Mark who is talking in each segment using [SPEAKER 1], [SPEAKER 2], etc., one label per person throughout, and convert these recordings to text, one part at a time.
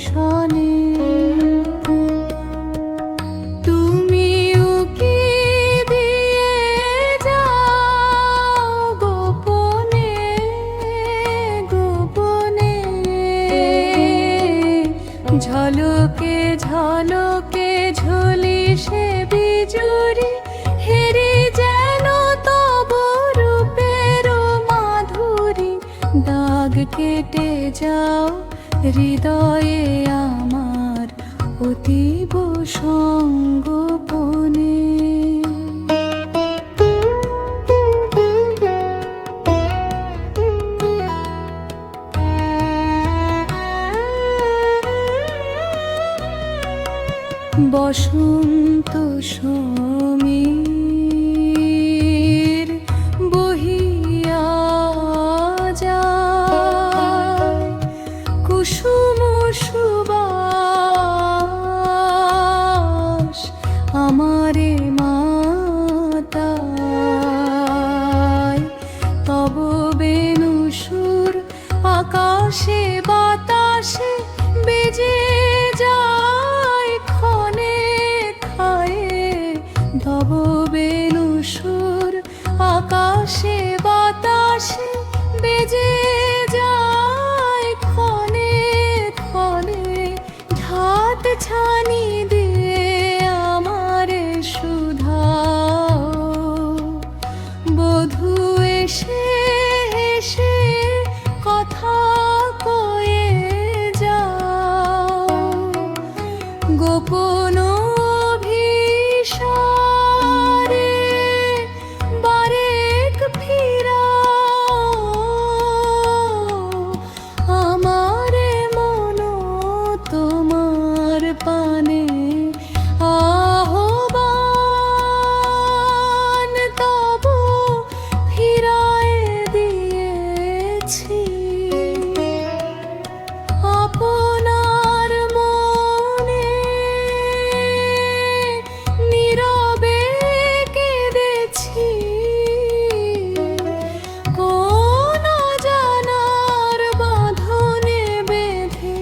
[SPEAKER 1] শনে তুমি উকি দিয়ে যাও গোপনে গোপনে ঝলকে ঝলকে ঝুলি সে বিজুরি হেরে যেন তব রূপের মাধুরী দাগ কেটে যাও হৃদয়ে আমার অতীব সঙ্গোপনে বসন্ত সমীর বহিয়া যায় কুসুম সুবাস আমারে মাতায় তব বেণুসুর আকাশে বাতাসে বেজে যায় ক্ষণে খায়ে তব বেণুসুর আকাশে বাতাসে বেজে যায় ক্ষণে ক্ষণে ধাত ছানি দিয়ে আমারে সুধাও বধূ এসে এসে কথা কয়ে যাও গোপন অভিসারে বারেক ফিরাও আমারে মন তোমার পানে আহ্বান তব ফিরায় দিয়েছি আপনার মনে নীরবে কেঁদেছি কোন জানার বাঁধনে বেঁধে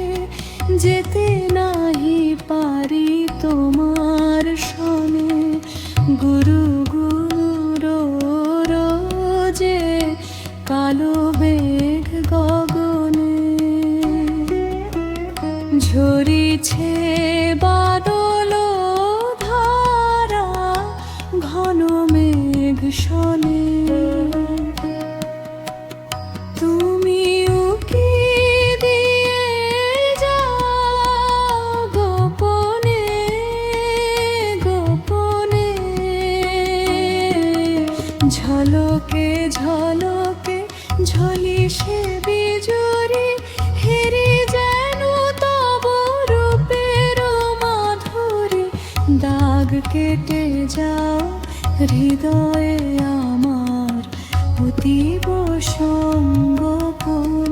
[SPEAKER 1] যেতে নাহি পারি তোমার শনে গুরু গুরু রোজে কালো মেঘ গগনে ঝরিছে বাদল ধারা ঘন মেঘ শনে তুমি উকি দিয়ে যাও গোপনে গোপনে ঝলকে ঝলকে ঝলি সে বিজুরি হেরে যেন তব রূপের মাধুরী দাগ কেটে যাও হৃদয়ে আমার অতীব সঙ্গোপনে।